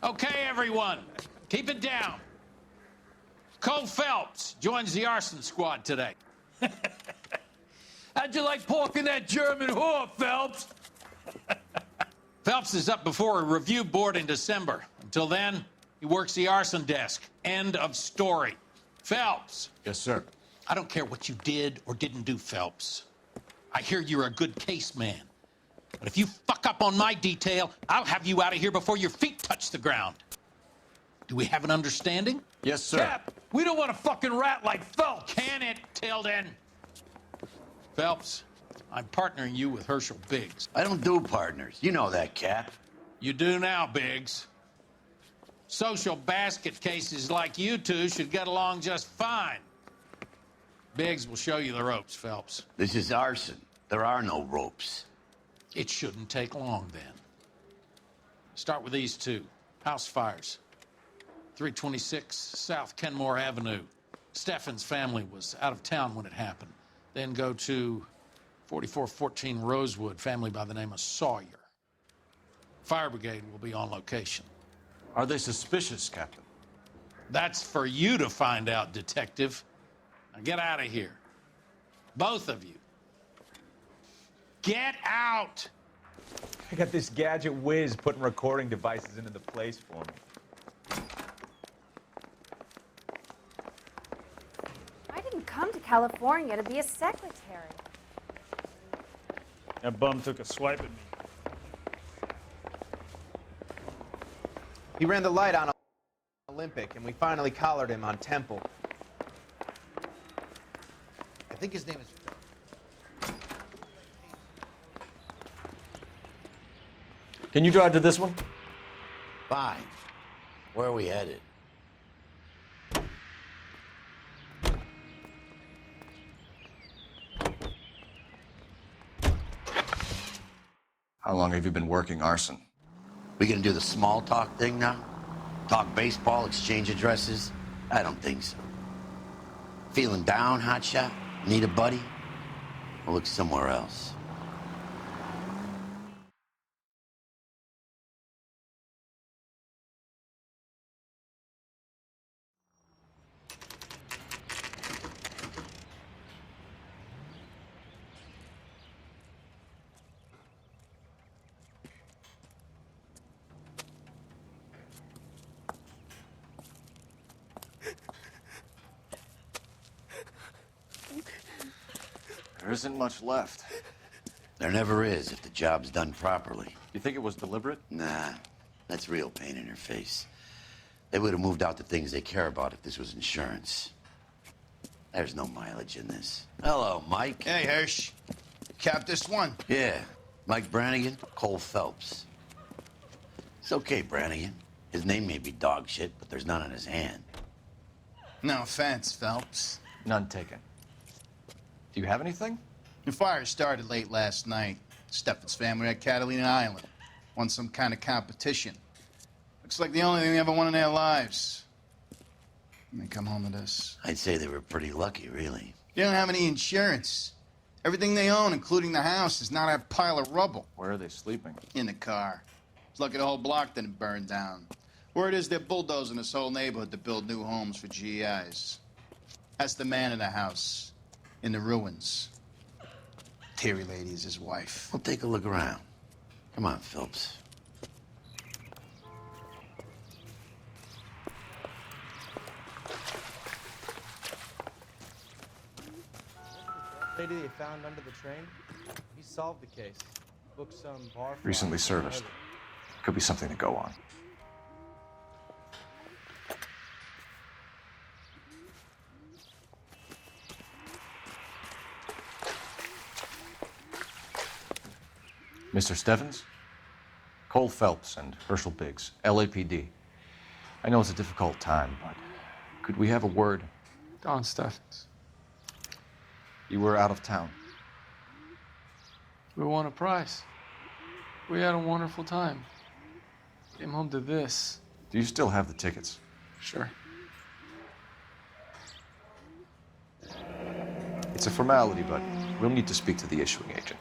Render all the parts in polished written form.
Okay, everyone, keep it down. Cole Phelps joins the arson squad today. How'd you like porking that German whore, Phelps? Phelps is up before a review board in December. Until then, he works the arson desk. End of story. Phelps. Yes, sir. I don't care what you did or didn't do, Phelps. I hear you're a good case man. But if you fuck up on my detail, I'll have you out of here before your feet touch the ground. Do we have an understanding? Yes, sir. Cap, we don't want a fucking rat like Phelps. Can it, Tilden? Phelps, I'm partnering you with Herschel Biggs. I don't do partners. You know that, Cap. You do now, Biggs. Social basket cases like you two should get along just fine. Biggs will show you the ropes, Phelps. This is arson. There are no ropes. It shouldn't take long, then. Start with these two. House fires. 326 South Kenmore Avenue. Steffen's family was out of town when it happened. Then go to 4414 Rosewood, family by the name of Sawyer. Fire brigade will be on location. Are they suspicious, Captain? That's for you to find out, Detective. Now get out of here. Both of you. Get out! I got this gadget whiz putting recording devices into the place for me. I didn't come to California to be a secretary. That bum took a swipe at me. He ran the light on Olympic, and we finally collared him on Temple. I think his name is... Can you drive to this one? Fine. Where are we headed? How long have you been working arson? We gonna do the small talk thing now? Talk baseball, exchange addresses? I don't think so. Feeling down, hotshot? Need a buddy? We'll look somewhere else. There isn't much left. There never is if the job's done properly. You think it was deliberate? Nah, that's real pain in her face. They would have moved out the things they care about if this was insurance. There's no mileage in this. Hello, Mike. Hey, Hirsch. Cap this one. Yeah, Mike Brannigan, Cole Phelps. It's okay, Brannigan. His name may be dog shit, but there's none on his hand. No offense, Phelps. None taken. Do you have anything? The fire started late last night. Steffen's family at Catalina Island. Won some kind of competition. Looks like the only thing they ever won in their lives. And they come home to this. I'd say they were pretty lucky, really. They don't have any insurance. Everything they own, including the house, is not a pile of rubble. Where are they sleeping? In the car. It's lucky the whole block didn't burn down. Word is they're bulldozing this whole neighborhood to build new homes for GIs. That's the man in the house. In the ruins. Terry lady is his wife. We'll take a look around. Come on, Phelps. Lady they found under the train? He solved the case. Booked some bar... Recently serviced. Could be something to go on. Mr. Steffens? Cole Phelps and Herschel Biggs, LAPD. I know it's a difficult time, but could we have a word? Don Steffens. You were out of town. We won a prize. We had a wonderful time. Came home to this. Do you still have the tickets? Sure. It's a formality, but we'll need to speak to the issuing agent.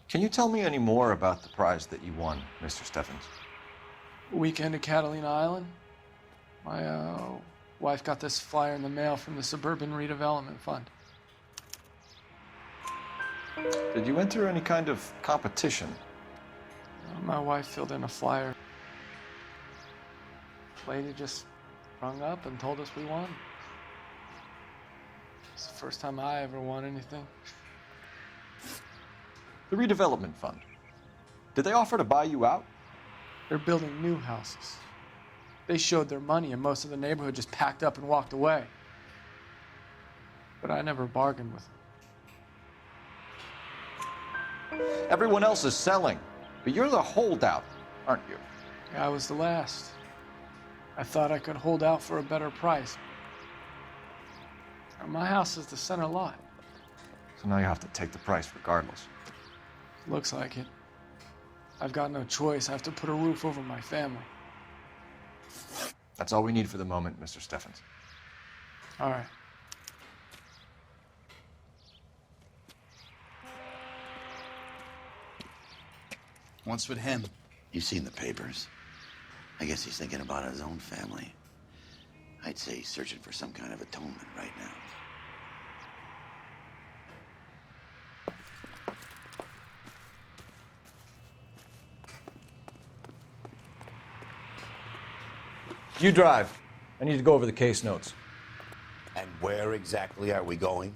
Can you tell me any more about the prize that you won, Mr. Steffens? Weekend at Catalina Island. My wife got this flyer in the mail from the Suburban Redevelopment Fund. Did you enter any kind of competition? My wife filled in a flyer. Lady just rung up and told us we won. It's the first time I ever won anything. The redevelopment fund. Did they offer to buy you out? They're building new houses. They showed their money and most of the neighborhood just packed up and walked away. But I never bargained with them. Everyone else is selling, but you're the holdout, aren't you? I was the last. I thought I could hold out for a better price. My house is the center lot. So now you have to take the price regardless. Looks like it. I've got no choice. I have to put a roof over my family. That's all we need for the moment, Mr. Steffens. All right. What's with him? You've seen the papers. I guess he's thinking about his own family. I'd say he's searching for some kind of atonement right now. You drive. I need to go over the case notes. And where exactly are we going?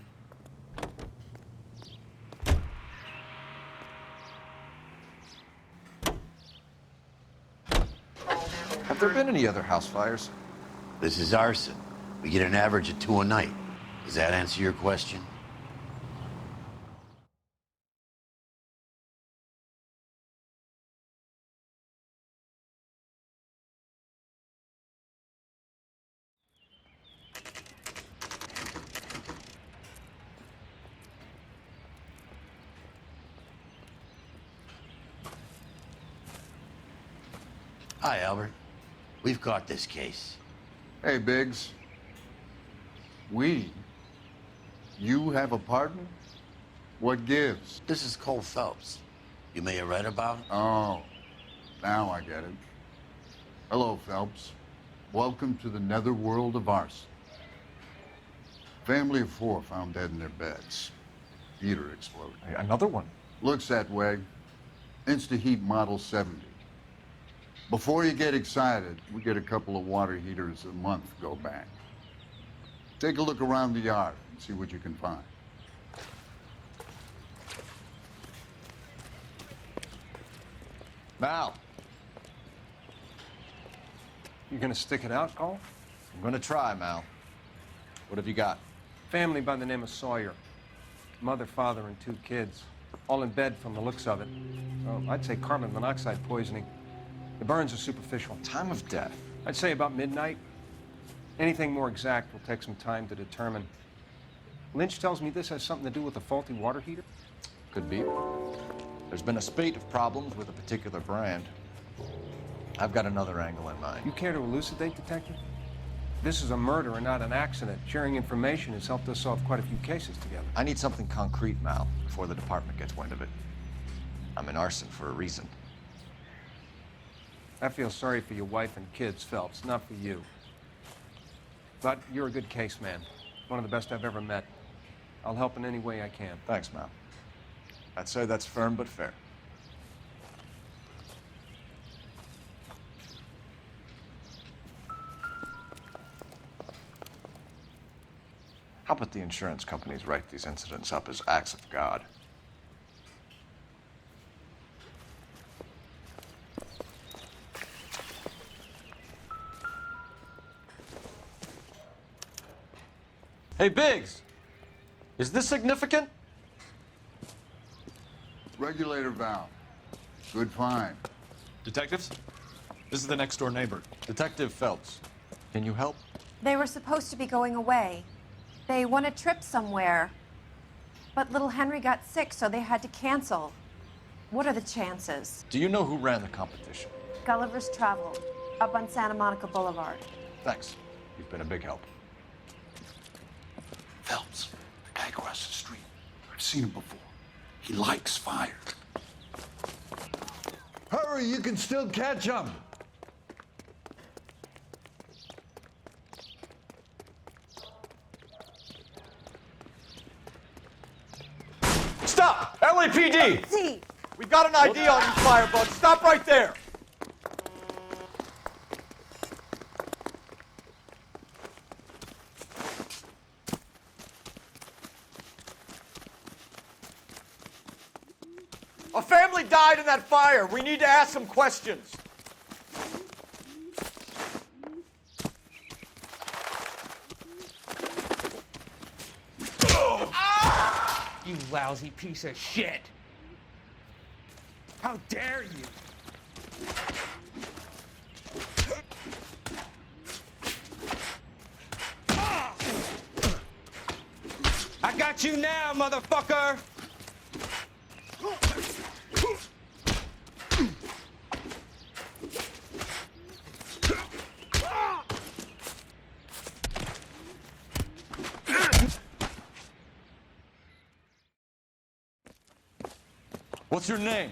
Have there been any other house fires? This is arson. We get an average of 2 a night. Does that answer your question? Hi, Albert. We've caught this case. Hey, Biggs. We? You have a partner? What gives? This is Cole Phelps. You may have read about him. Oh, now I get it. Hello, Phelps. Welcome to the netherworld of arson. Family of 4 found dead in their beds. Heater exploded. Hey, another one. Looks that way. Insta-Heat Model 70. Before you get excited, we get a couple of water heaters a month go back. Take a look around the yard and see what you can find. Mal, You gonna stick it out, Cole? I'm gonna try, Mal. What have you got? Family by the name of Sawyer. Mother, father, and 2 kids. All in bed from the looks of it. So I'd say carbon monoxide poisoning. The burns are superficial. Time of death. I'd say about midnight. Anything more exact will take some time to determine. Lynch tells me this has something to do with a faulty water heater. Could be. There's been a spate of problems with a particular brand. I've got another angle in mind. You care to elucidate, Detective? This is a murder and not an accident. Sharing information has helped us solve quite a few cases together. I need something concrete, Mal, before the department gets wind of it. I'm in arson for a reason. I feel sorry for your wife and kids, Phelps, not for you. But you're a good case man. One of the best I've ever met. I'll help in any way I can. Thanks, Mal. I'd say that's firm but fair. How about the insurance companies write these incidents up as acts of God? Hey, Biggs! Is this significant? Regulator valve. Good find. Detectives? This is the next door neighbor. Detective Phelps, can you help? They were supposed to be going away. They won a trip somewhere. But little Henry got sick, so they had to cancel. What are the chances? Do you know who ran the competition? Gulliver's Travel, up on Santa Monica Boulevard. Thanks. You've been a big help. Phelps, the guy across the street. I've seen him before. He likes fire. Hurry, you can still catch them. Stop! LAPD! See. We've got an ID on you, firebug. Stop right there! A family died in that fire. We need to ask some questions. You lousy piece of shit! How dare you! I got you now, motherfucker! What's your name?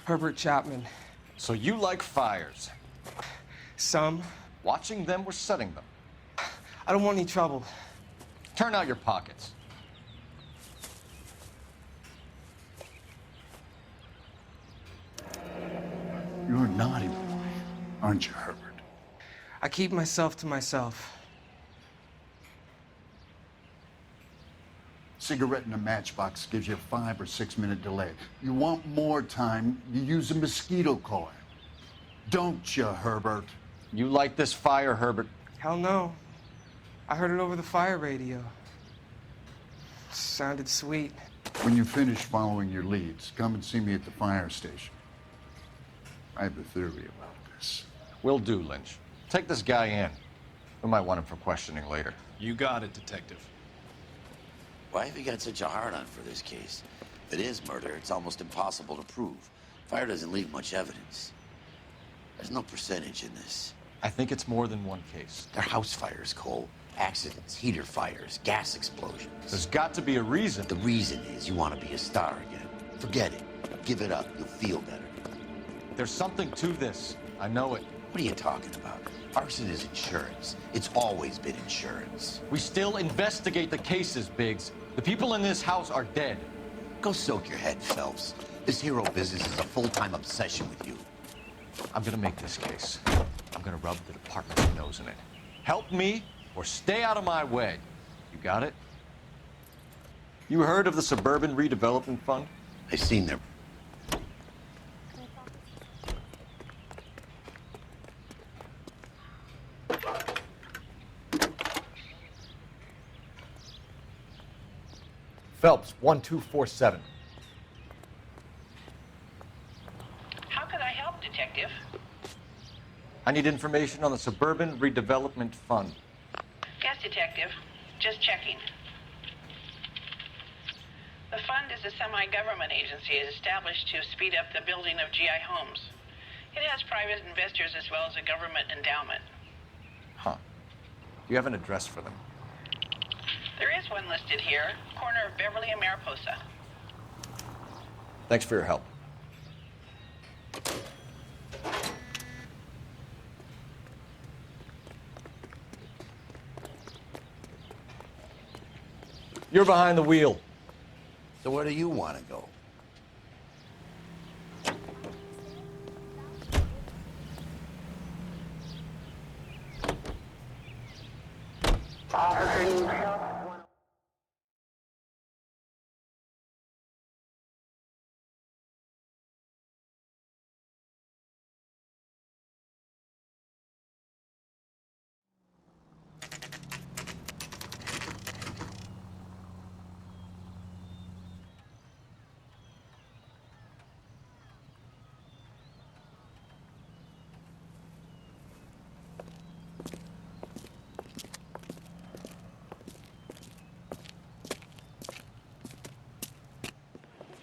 Herbert Chapman. So you like fires. Some. Watching them or setting them? I don't want any trouble. Turn out your pockets. You're a naughty boy, aren't you, Herbert? I keep myself to myself. Cigarette in a matchbox gives you a 5 or 6 minute delay. You want more time, you use a mosquito coil. Don't you, Herbert? You like this fire, Herbert? Hell no. I heard it over the fire radio. Sounded sweet. When you finish following your leads, come and see me at the fire station. I have a theory about this. Will do, Lynch. Take this guy in. We might want him for questioning later. You got it, Detective. Why have you got such a hard-on for this case? If it is murder, it's almost impossible to prove. Fire doesn't leave much evidence. There's no percentage in this. I think it's more than one case. They're house fires, Cole. Accidents, heater fires, gas explosions. There's got to be a reason. The reason is you want to be a star again. Forget it. Give it up. You'll feel better. There's something to this. I know it. What are you talking about? Arson is insurance. It's always been insurance. We still investigate the cases, Biggs. The people in this house are dead. Go soak your head, Phelps. This hero business is a full-time obsession with you. I'm gonna make this case. I'm gonna rub the department's nose in it. Help me or stay out of my way. You got it? You heard of the Suburban Redevelopment Fund? I've seen their... Phelps, 1247. How could I help, Detective? I need information on the Suburban Redevelopment Fund. Yes, Detective. Just checking. The fund is a semi-government agency established to speed up the building of GI homes. It has private investors as well as a government endowment. Huh. Do you have an address for them? There is one listed here, corner of Beverly and Mariposa. Thanks for your help. You're behind the wheel. So where do you want to go?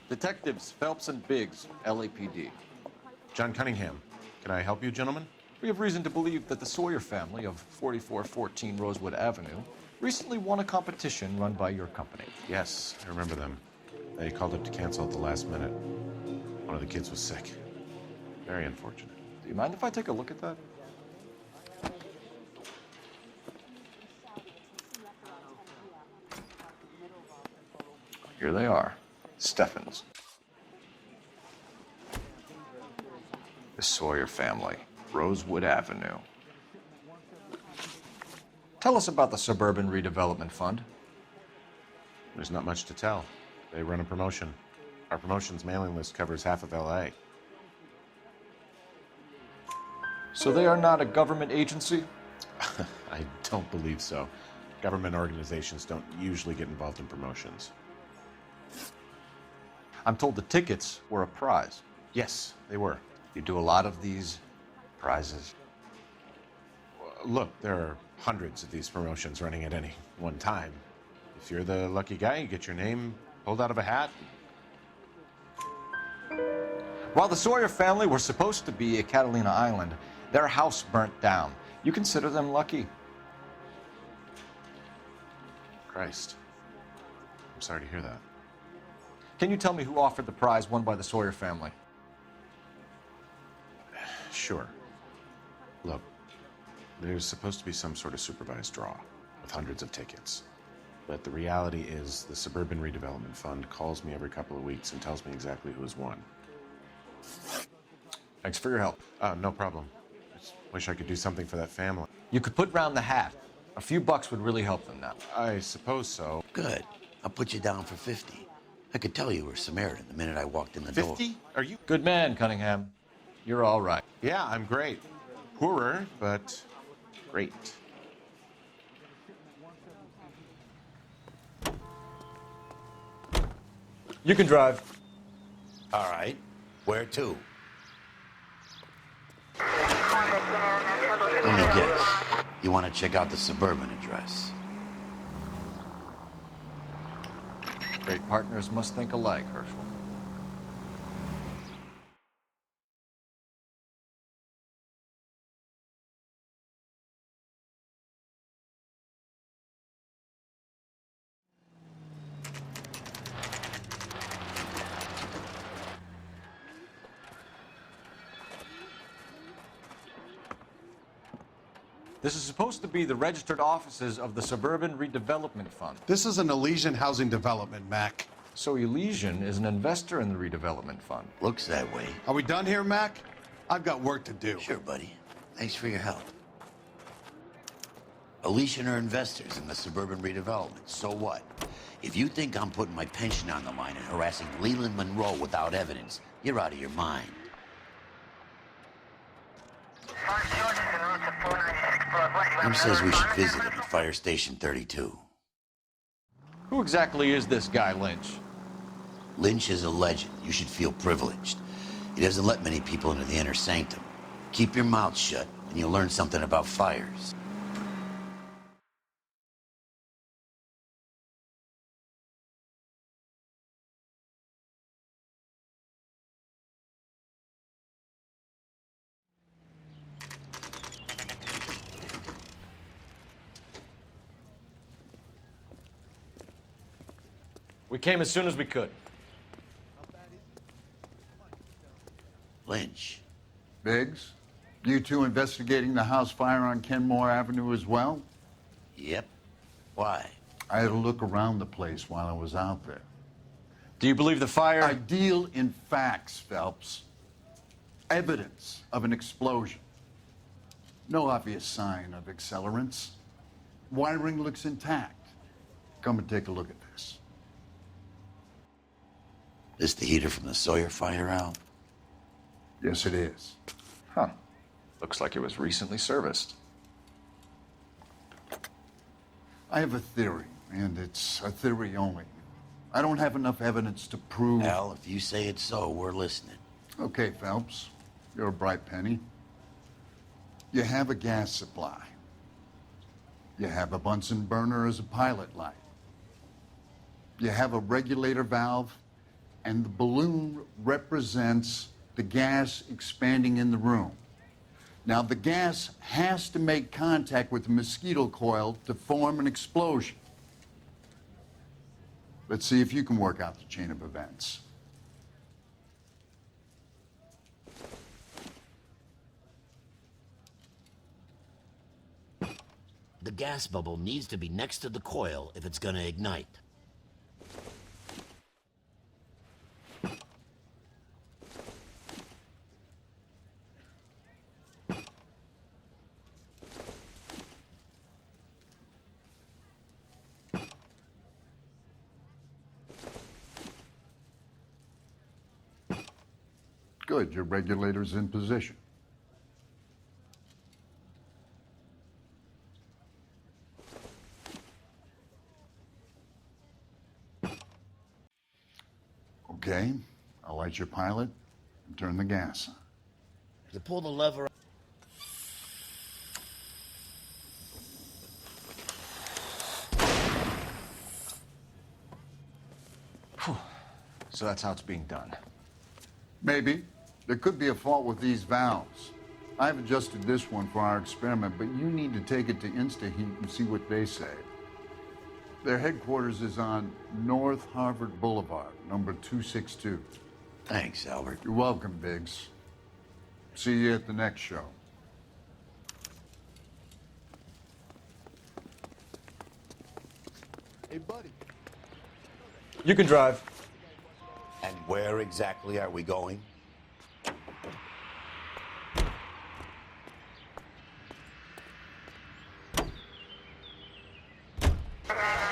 Detectives Phelps and Biggs, LAPD. John Cunningham. Can I help you, gentlemen? We have reason to believe that the Sawyer family of 4414 Rosewood Avenue recently won a competition run by your company. Yes, I remember them. They called up to cancel at the last minute. One of the kids was sick. Very unfortunate. Do you mind if I take a look at that? Here they are. Steffens. The Sawyer family. Rosewood Avenue. Tell us about the Suburban Redevelopment Fund. There's not much to tell. They run a promotion. Our promotion's mailing list covers half of LA. So they are not a government agency? I don't believe so. Government organizations don't usually get involved in promotions. I'm told the tickets were a prize. Yes, they were. You do a lot of these prizes. Look, there are hundreds of these promotions running at any one time. If you're the lucky guy, you get your name pulled out of a hat. While the Sawyer family were supposed to be at Catalina Island, their house burnt down. You consider them lucky? Christ. I'm sorry to hear that. Can you tell me who offered the prize won by the Sawyer family? Sure. Look, there's supposed to be some sort of supervised draw with hundreds of tickets. But the reality is the Suburban Redevelopment Fund calls me every couple of weeks and tells me exactly who has won. Thanks for your help. No problem. Just wish I could do something for that family. You could put round the hat. A few bucks would really help them now. I suppose so. Good. I'll put you down for 50. I could tell you were Samaritan the minute I walked in the door. 50? Are you? Good man, Cunningham. You're all right. Yeah, I'm great. Poorer, but great. You can drive. All right. Where to? Let me guess. You want to check out the Suburban address? Great partners must think alike, Herschel. This is supposed to be the registered offices of the Suburban Redevelopment Fund. This is an Elysian housing development, Mac. So Elysian is an investor in the redevelopment fund. Looks that way. Are we done here, Mac? I've got work to do. Sure, buddy. Thanks for your help. Elysian are investors in the Suburban Redevelopment. So what? If you think I'm putting my pension on the line and harassing Leland Monroe without evidence, you're out of your mind. Who says we should visit him at Fire Station 32? Who exactly is this guy, Lynch? Lynch is a legend. You should feel privileged. He doesn't let many people into the inner sanctum. Keep your mouth shut, and you'll learn something about fires. We came as soon as we could. Lynch. Biggs, you two investigating the house fire on Kenmore Avenue as well? Yep. Why? I had a look around the place while I was out there. Do you believe the fire? I deal in facts, Phelps. Evidence of an explosion. No obvious sign of accelerants. Wiring looks intact. Come and take a look at this. This the heater from the Sawyer fire, Al? Yes, it is. Huh. Looks like it was recently serviced. I have a theory, and it's a theory only. I don't have enough evidence to prove... Al, if you say it's so, we're listening. Okay, Phelps. You're a bright penny. You have a gas supply. You have a Bunsen burner as a pilot light. You have a regulator valve, and the balloon represents the gas expanding in the room. Now, the gas has to make contact with the mosquito coil to form an explosion. Let's see if you can work out the chain of events. The gas bubble needs to be next to the coil if it's gonna ignite. Good, your regulator's in position. Okay, I'll light your pilot and turn the gas on. To pull the lever. So that's how it's being done. Maybe. There could be a fault with these valves. I've adjusted this one for our experiment, but you need to take it to InstaHeat and see what they say. Their headquarters is on North Harvard Boulevard, number 262. Thanks, Albert. You're welcome, Biggs. See you at the next show. Hey, buddy. You can drive. And where exactly are we going?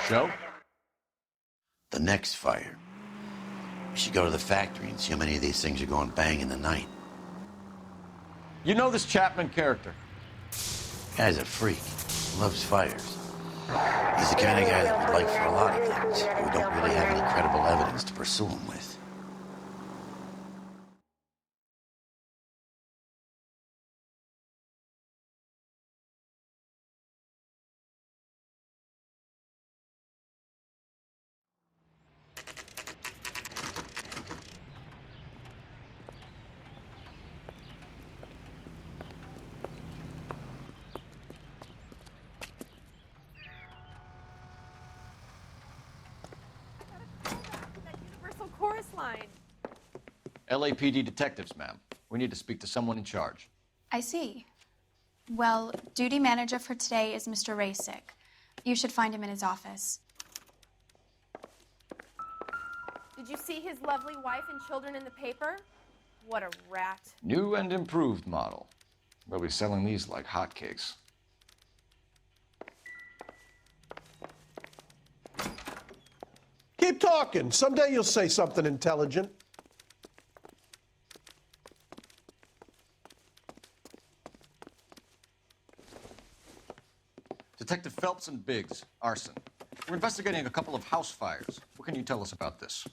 Show? The next fire. We should go to the factory and see how many of these things are going bang in the night. You know this Chapman character? Guy's a freak. Loves fires. He's the kind of guy that we'd like for a lot of things, but we don't really have any credible evidence to pursue him with. Chorus line. LAPD detectives, ma'am. We need to speak to someone in charge. I see. Well, duty manager for today is Mr. Rasick. You should find him in his office. Did you see his lovely wife and children in the paper? What a rat. New and improved model. We'll be selling these like hotcakes. Keep talking. Someday you'll say something intelligent. Detective Phelps and Biggs, arson. We're investigating a couple of house fires. What can you tell us about this?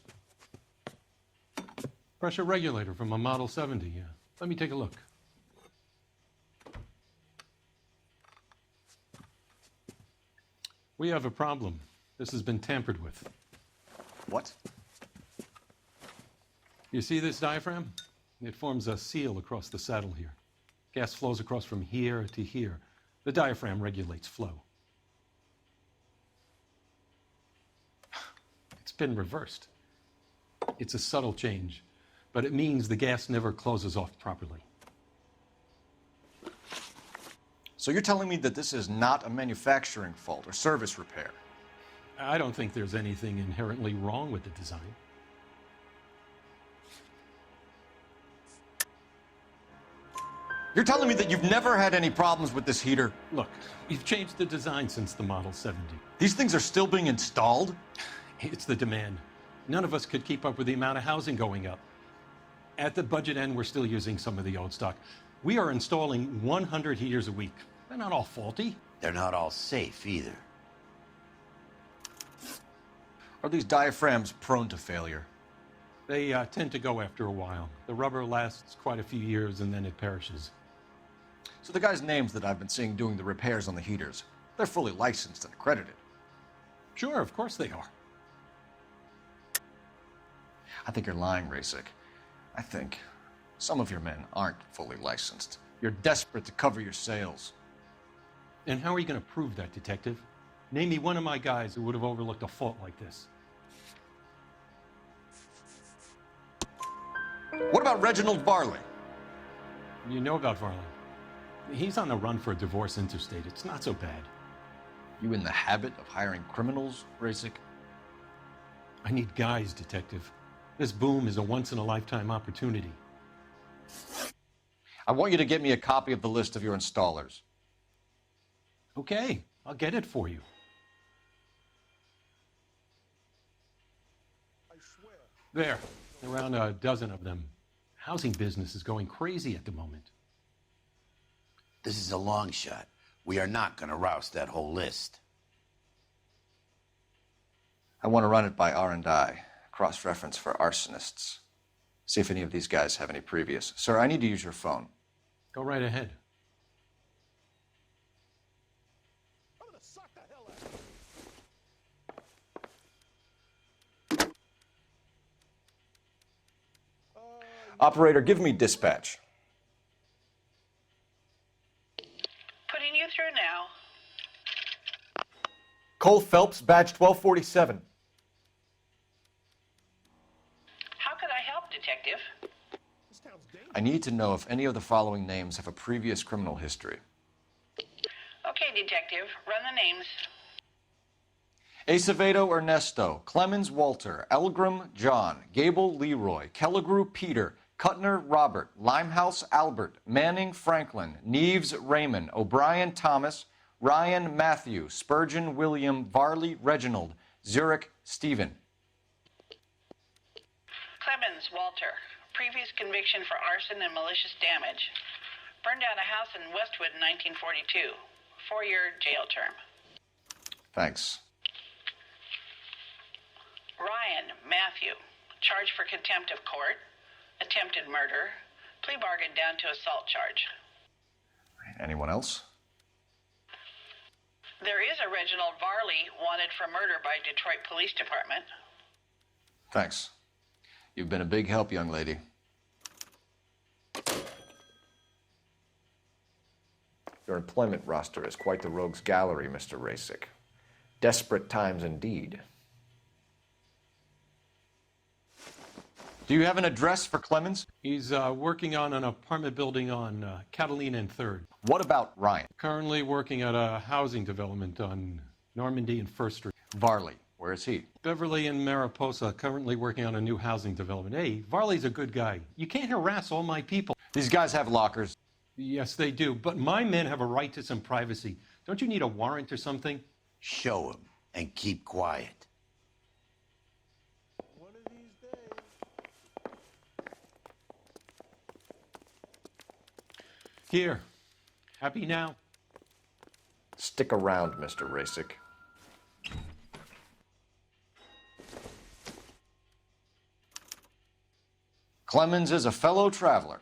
Pressure regulator from a Model 70, yeah. Let me take a look. We have a problem. This has been tampered with. What? You see this diaphragm? It forms a seal across the saddle here. Gas flows across from here to here. The diaphragm regulates flow. It's been reversed. It's a subtle change, but it means the gas never closes off properly. So you're telling me that this is not a manufacturing fault or service repair? I don't think there's anything inherently wrong with the design. You're telling me that you've never had any problems with this heater? Look, we've changed the design since the Model 70. These things are still being installed? It's the demand. None of us could keep up with the amount of housing going up. At the budget end, we're still using some of the old stock. We are installing 100 heaters a week. They're not all faulty. They're not all safe either. Are these diaphragms prone to failure? They tend to go after a while. The rubber lasts quite a few years and then it perishes. So the guys' names that I've been seeing doing the repairs on the heaters, they're fully licensed and accredited. Sure, of course they are. I think you're lying, Rasick. I think some of your men aren't fully licensed. You're desperate to cover your sales. And how are you going to prove that, Detective? Name me one of my guys who would have overlooked a fault like this. What about Reginald Varley? You know about Varley. He's on the run for a divorce interstate. It's not so bad. You in the habit of hiring criminals, Rasic? I need guys, Detective. This boom is a once-in-a-lifetime opportunity. I want you to get me a copy of the list of your installers. Okay, I'll get it for you. There, around a dozen of them. Housing business is going crazy at the moment. This is a long shot. We are not going to rouse that whole list. I want to run it by R&I, cross-reference for arsonists. See if any of these guys have any previous. Sir, I need to use your phone. Go right ahead. Operator, give me dispatch. Putting you through now. Cole Phelps, badge 1247. How could I help, Detective? I need to know if any of the following names have a previous criminal history. Okay, Detective. Run the names. Acevedo Ernesto, Clemens Walter, Elgram John, Gable Leroy, Kelligrew Peter, Cutner Robert, Limehouse Albert, Manning Franklin, Neves Raymond, O'Brien Thomas, Ryan Matthew, Spurgeon William, Varley Reginald, Zurich Stephen. Clemens Walter. Previous conviction for arson and malicious damage. Burned down a house in Westwood in 1942. 4-year jail term. Thanks. Ryan Matthew. Charged for contempt of court. Attempted murder. Plea bargain down to assault charge. Anyone else? There is a Reginald Varley wanted for murder by Detroit Police Department. Thanks. You've been a big help, young lady. Your employment roster is quite the rogues gallery, Mr. Rasic. Desperate times indeed. Do you have an address for Clemens? He's working on an apartment building on Catalina and 3rd. What about Ryan? Currently working at a housing development on Normandy and 1st Street. Varley, where is he? Beverly and Mariposa, currently working on a new housing development. Hey, Varley's a good guy. You can't harass all my people. These guys have lockers. Yes, they do, but my men have a right to some privacy. Don't you need a warrant or something? Show him and keep quiet. Here. Happy now? Stick around, Mr. Rasic. Clemens is a fellow traveler.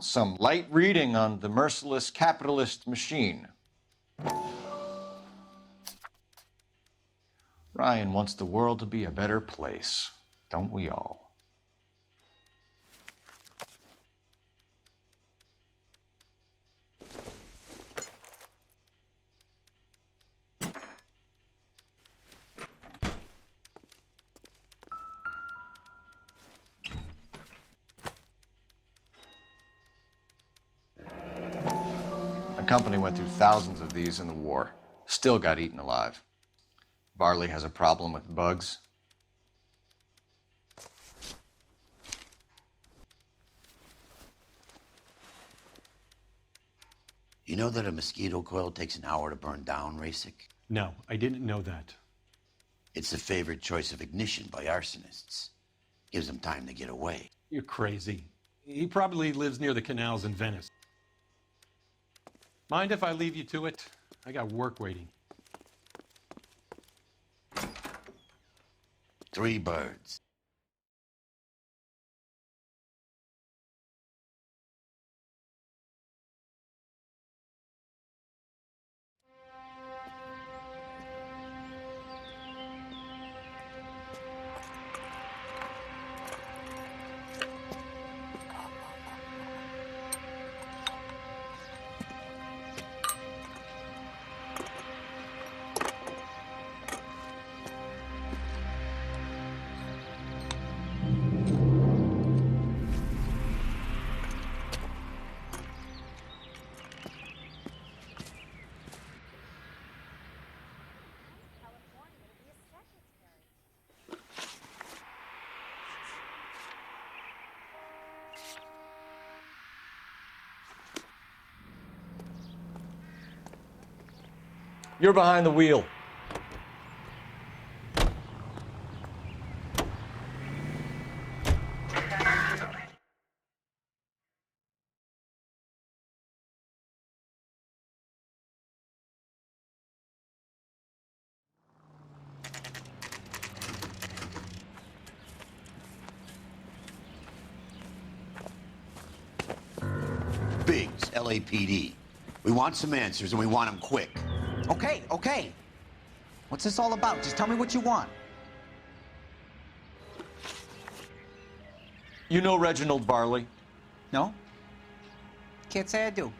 Some light reading on the merciless capitalist machine. Ryan wants the world to be a better place, don't we all? The company went through thousands of these in the war. Still got eaten alive. Varley has a problem with bugs. You know that a mosquito coil takes an hour to burn down, Rasic? No, I didn't know that. It's the favorite choice of ignition by arsonists. Gives them time to get away. You're crazy. He probably lives near the canals in Venice. Mind if I leave you to it? I got work waiting. 3 birds. You're behind the wheel. Biggs, LAPD. We want some answers, and we want them quick. Okay, okay. What's this all about? Just tell me what you want. You know Reginald Varley? No? Can't say I do.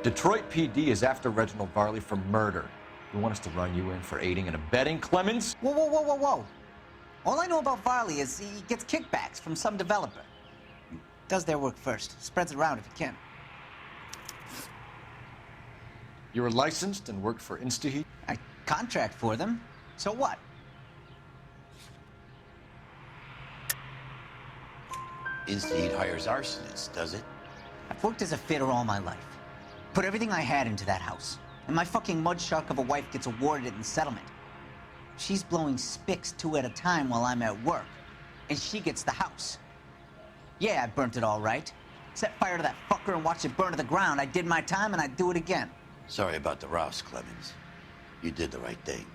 Detroit PD is after Reginald Varley for murder. You want us to run you in for aiding and abetting, Clemens? Whoa, whoa, whoa, whoa, whoa. All I know about Varley is he gets kickbacks from some developer. Does their work first. Spreads it around if he can. You were licensed and worked for InstaHeat? I contract for them. So what? InstaHeat hires arsonists, does it? I've worked as a fitter all my life. Put everything I had into that house. And my fucking mud shark of a wife gets awarded it in settlement. She's blowing spics 2 at a time while I'm at work. And she gets the house. Yeah, I burnt it all right. Set fire to that fucker and watched it burn to the ground. I did my time and I'd do it again. Sorry about the rouse, Clemens. You did the right thing.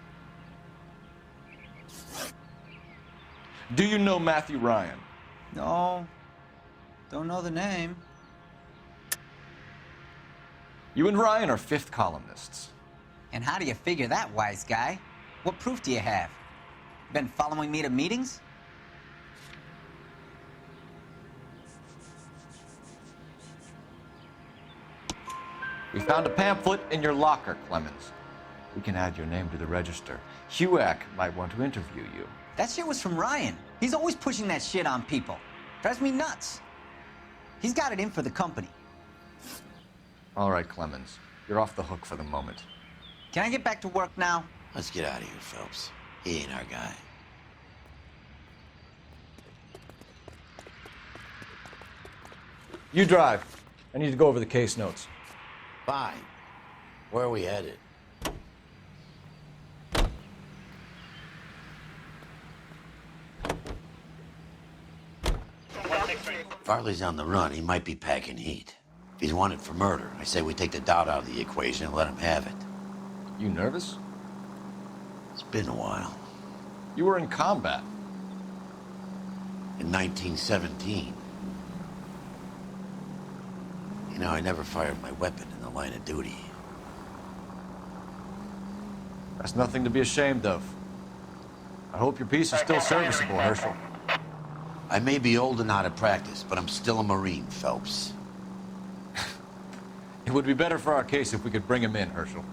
Do you know Matthew Ryan? No. Don't know the name. You and Ryan are fifth columnists. And how do you figure that, wise guy? What proof do you have? Been following me to meetings? We found a pamphlet in your locker, Clemens. We can add your name to the register. HUAC might want to interview you. That shit was from Ryan. He's always pushing that shit on people. Drives me nuts. He's got it in for the company. All right, Clemens. You're off the hook for the moment. Can I get back to work now? Let's get out of here, Phelps. He ain't our guy. You drive. I need to go over the case notes. Fine. Where are we headed? Farley's on the run. He might be packing heat. If he's wanted for murder, I say we take the doubt out of the equation and let him have it. You nervous? It's been a while. You were in combat. In 1917. You know, I never fired my weapon in the line of duty. That's nothing to be ashamed of. I hope your piece is still serviceable, Herschel. I may be old and out of practice, but I'm still a Marine, Phelps. It would be better for our case if we could bring him in, Herschel.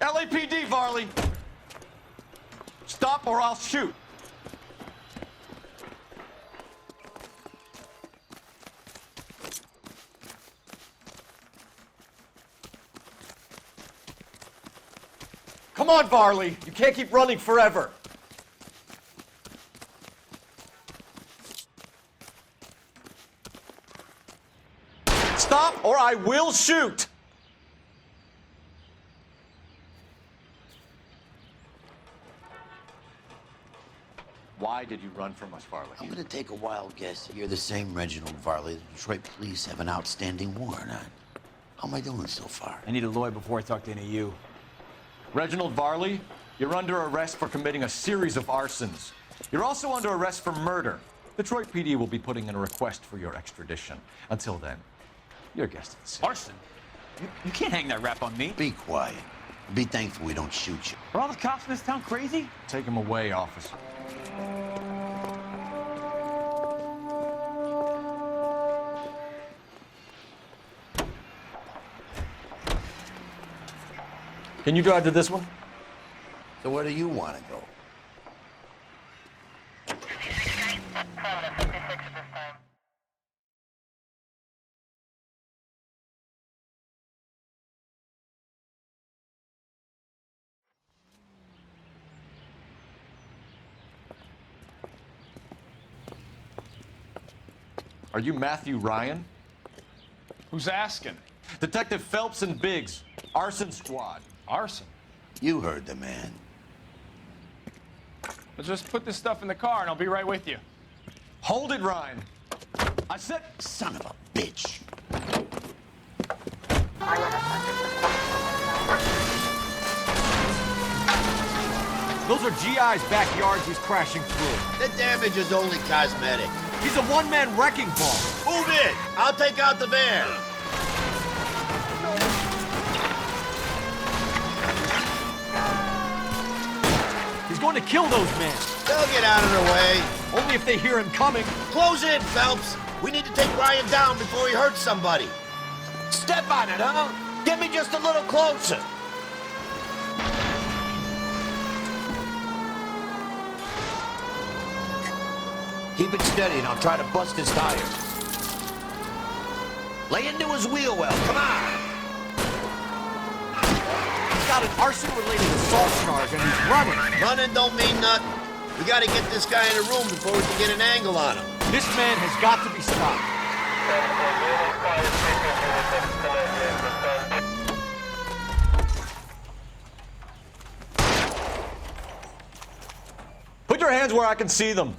LAPD, Varley! Stop or I'll shoot! Come on, Varley! You can't keep running forever! Stop or I will shoot! Why did you run from us, Varley? I'm gonna take a wild guess. You're the same Reginald Varley the Detroit police have an outstanding warrant on. How am I doing so far? I need a lawyer before I talk to any of you. Reginald Varley, you're under arrest for committing a series of arsons. You're also under arrest for murder. Detroit PD will be putting in a request for your extradition. Until then, you're a guest of the city. Arson? You can't hang that rap on me. Be quiet. Be thankful we don't shoot you. Are all the cops in this town crazy? Take him away, officer. Can you drive to this one? So where do you want to go? Are you Matthew Ryan? Who's asking? Detective Phelps and Biggs, arson squad. Arson? You heard the man. Let's just put this stuff in the car and I'll be right with you. Hold it, Ryan. I said, son of a bitch. Those are GI's backyards he's crashing through. The damage is only cosmetic. He's a one-man wrecking ball. Move it! I'll take out the van. He's going to kill those men. They'll get out of the way. Only if they hear him coming. Close in, Phelps. We need to take Ryan down before he hurts somebody. Step on it, huh? Get me just a little closer. Keep it steady and I'll try to bust his tires. Lay into his wheel well, come on! He's got an arson-related assault charge and he's running. Running don't mean nothing. We gotta get this guy in a room before we can get an angle on him. This man has got to be stopped. Put your hands where I can see them.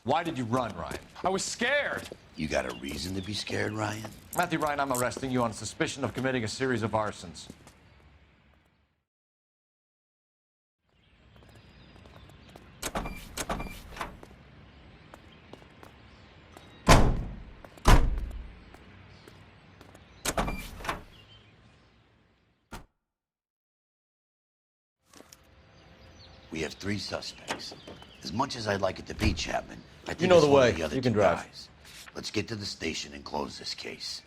Why did you run, Ryan? I was scared. You got a reason to be scared, Ryan? Matthew Ryan, I'm arresting you on suspicion of committing a series of arsons. We have 3 suspects. As much as I'd like it to be, Chapman, I think You know it's the one way. of the other You can 2 drive. guys. Let's get to the station and close this case.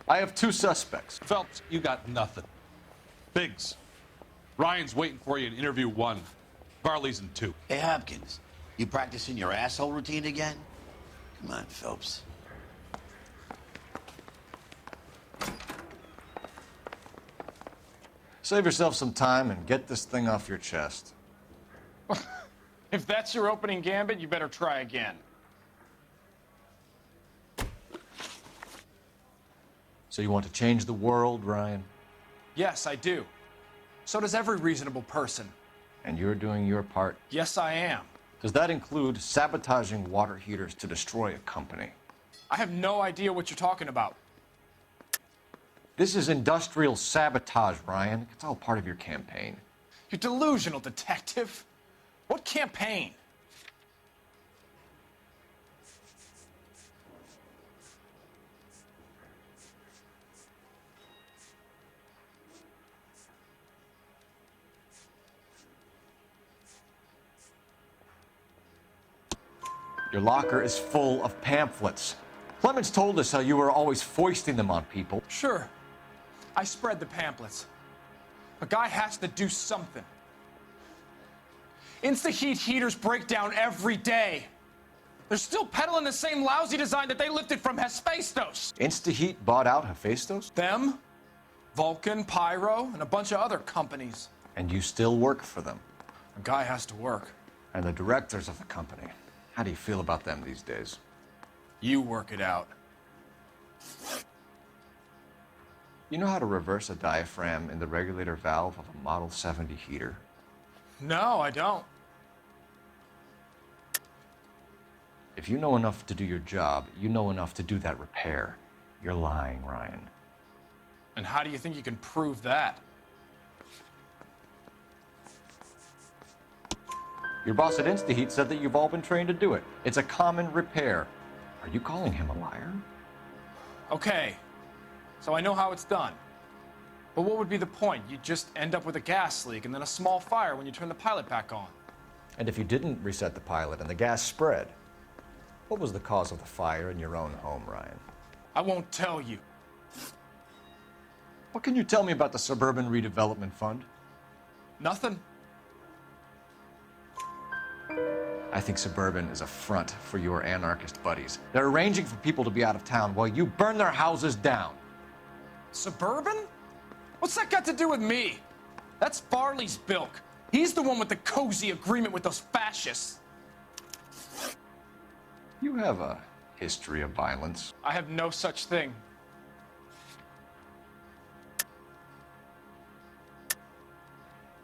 I have 2 suspects. Phelps, you got nothing. Biggs, Ryan's waiting for you in interview 1. Varley's in 2. Hey, Hopkins, you practicing your asshole routine again? Come on, Phelps. Save yourself some time and get this thing off your chest. If that's your opening gambit, you better try again. So you want to change the world, Ryan? Yes, I do. So does every reasonable person. And you're doing your part? Yes, I am. Does that include sabotaging water heaters to destroy a company? I have no idea what you're talking about. This is industrial sabotage, Ryan. It's all part of your campaign. You're delusional, detective. What campaign? Your locker is full of pamphlets. Clemens told us how you were always foisting them on people. Sure. I spread the pamphlets. A guy has to do something. Insta-heat heaters break down every day. They're still peddling the same lousy design that they lifted from Hephaestus. Instaheat bought out Hephaestus? Them, Vulcan, Pyro, and a bunch of other companies. And you still work for them. A guy has to work. And the directors of the company. How do you feel about them these days? You work it out. You know how to reverse a diaphragm in the regulator valve of a Model 70 heater? No, I don't. If you know enough to do your job, you know enough to do that repair. You're lying, Ryan. And how do you think you can prove that? Your boss at Instaheat said that you've all been trained to do it. It's a common repair. Are you calling him a liar? Okay, so I know how it's done. But what would be the point? You'd just end up with a gas leak and then a small fire when you turn the pilot back on. And if you didn't reset the pilot and the gas spread? What was the cause of the fire in your own home, Ryan? I won't tell you. What can you tell me about the Suburban Redevelopment Fund? Nothing. I think Suburban is a front for your anarchist buddies. They're arranging for people to be out of town while you burn their houses down. Suburban? What's that got to do with me? That's Farley's bilk. He's the one with the cozy agreement with those fascists. You have a history of violence. I have no such thing.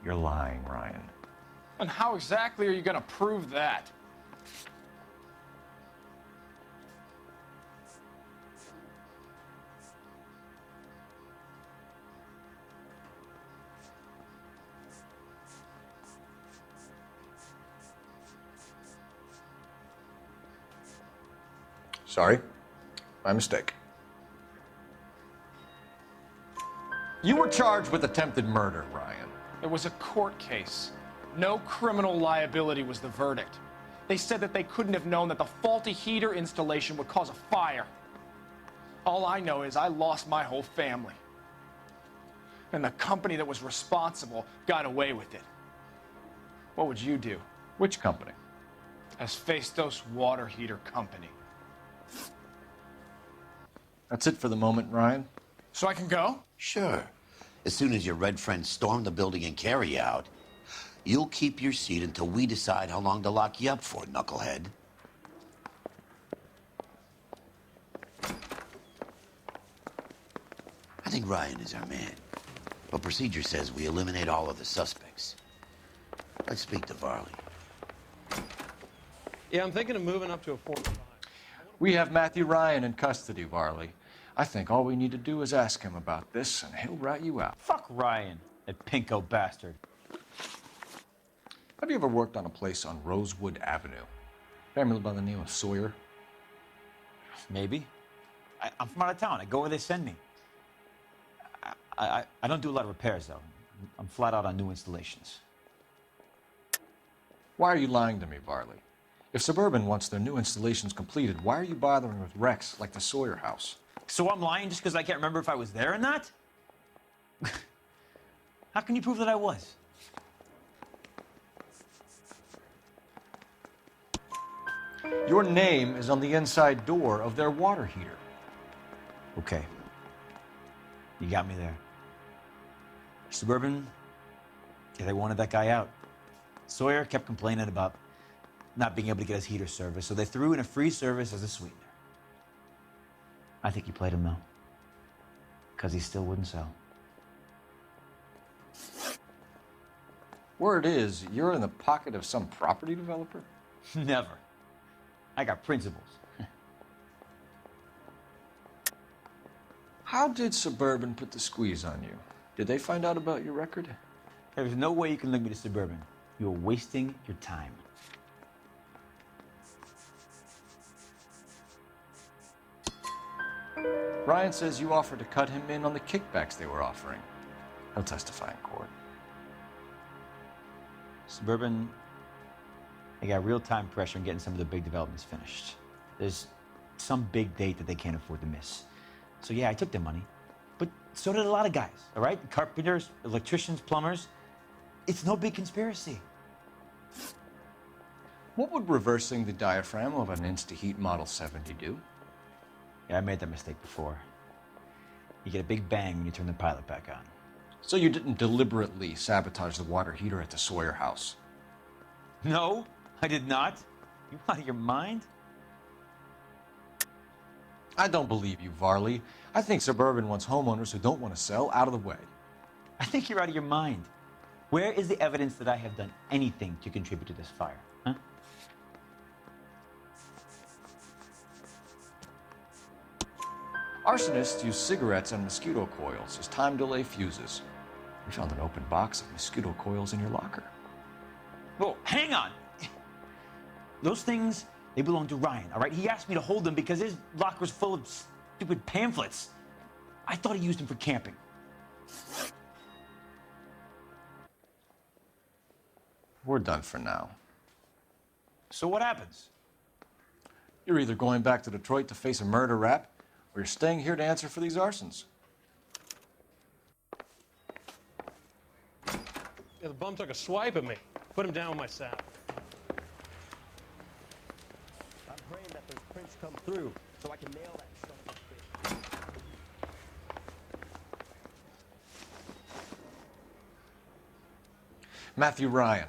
You're lying, Ryan. And how exactly are you going to prove that? Sorry. My mistake. You were charged with attempted murder, Ryan. It was a court case. No criminal liability was the verdict. They said that they couldn't have known that the faulty heater installation would cause a fire. All I know is I lost my whole family. And the company that was responsible got away with it. What would you do? Which company? Asbestos Water Heater Company. That's it for the moment, Ryan. So I can go? Sure. As soon as your red friends storm the building and carry you out, you'll keep your seat until we decide how long to lock you up for, knucklehead. I think Ryan is our man. But procedure says we eliminate all of the suspects. Let's speak to Varley. Yeah, I'm thinking of moving up to a 45. We have Matthew Ryan in custody, Varley. I think all we need to do is ask him about this, and he'll rat you out. Fuck Ryan, that pinko bastard. Have you ever worked on a place on Rosewood Avenue? Family by the name of Sawyer? Maybe. I'm from out of town. I go where they send me. I don't do a lot of repairs, though. I'm flat out on new installations. Why are you lying to me, Varley? If Suburban wants their new installations completed, why are you bothering with wrecks like the Sawyer house? So I'm lying just because I can't remember if I was there or not? How can you prove that I was? Your name is on the inside door of their water heater. Okay. You got me there. Suburban, yeah, they wanted that guy out. Sawyer kept complaining about not being able to get his heater service, so they threw in a free service as a sweetener. I think he played him, though, because he still wouldn't sell. Word is, you're in the pocket of some property developer? Never. I got principles. How did Suburban put the squeeze on you? Did they find out about your record? There's no way you can link me to Suburban. You're wasting your time. Ryan says you offered to cut him in on the kickbacks they were offering. He'll testify in court. Suburban, they got real time pressure on getting some of the big developments finished. There's some big date that they can't afford to miss. So yeah, I took their money, but so did a lot of guys, all right? Carpenters, electricians, plumbers. It's no big conspiracy. What would reversing the diaphragm of an Insta-Heat Model 70 do? Yeah, I made that mistake before. You get a big bang when you turn the pilot back on. So you didn't deliberately sabotage the water heater at the Sawyer house? No, I did not. You out of your mind? I don't believe you, Varley. I think Suburban wants homeowners who don't want to sell out of the way. I think you're out of your mind. Where is the evidence that I have done anything to contribute to this fire? Huh? Arsonists use cigarettes and mosquito coils as time delay fuses. We found an open box of mosquito coils in your locker. Whoa, hang on! Those things, they belong to Ryan, all right? He asked me to hold them because his locker's full of stupid pamphlets. I thought he used them for camping. We're done for now. So what happens? You're either going back to Detroit to face a murder rap, or you're staying here to answer for these arsons. Yeah, the bum took a swipe at me. Put him down with my saddle. I'm praying that those prints come through so I can nail that son of a bitch. Matthew Ryan,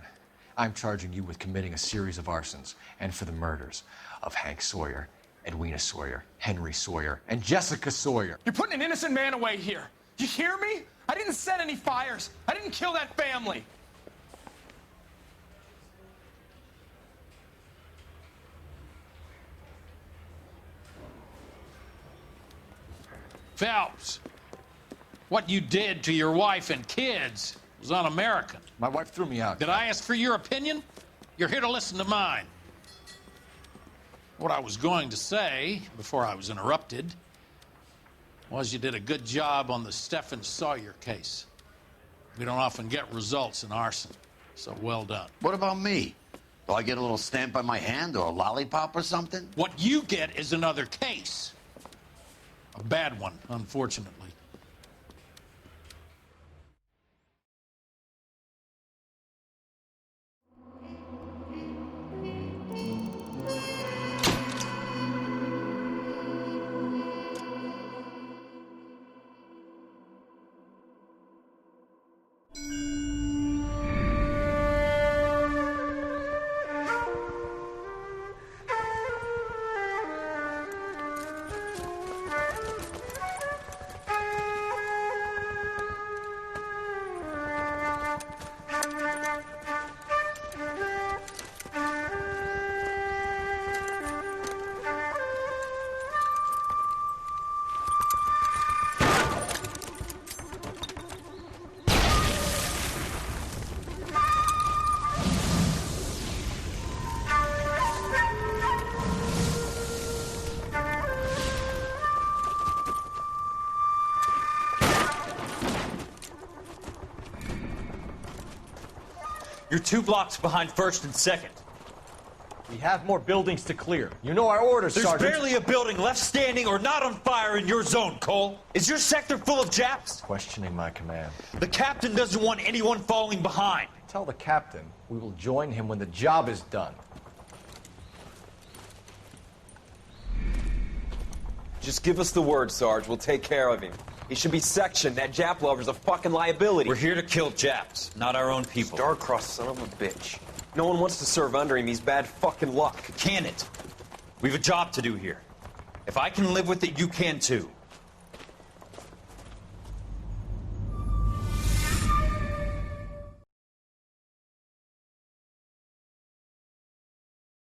I'm charging you with committing a series of arsons and for the murders of Hank Sawyer, Edwina Sawyer, Henry Sawyer, and Jessica Sawyer. You're putting an innocent man away here. You hear me? I didn't set any fires. I didn't kill that family. Phelps, what you did to your wife and kids was un-American. My wife threw me out. Did I ask for your opinion? You're here to listen to mine. What I was going to say, before I was interrupted, was you did a good job on the Stephen Sawyer case. We don't often get results in arson, so well done. What about me? Do I get a little stamp on my hand or a lollipop or something? What you get is another case. A bad one, unfortunately. You're 2 blocks behind 1st and 2nd. We have more buildings to clear. You know our orders, There's Sergeant. barely a building left standing or not on fire in your zone, Cole. Is your sector full of Japs? Questioning my command. The captain doesn't want anyone falling behind. Tell the captain we will join him when the job is done. Just give us the word, Sarge. We'll take care of him. He should be sectioned. That Jap lover's a fucking liability. We're here to kill Japs, not our own people. Star-crossed son of a bitch. No one wants to serve under him. He's bad fucking luck. Can it? We've a job to do here. If I can live with it, you can too.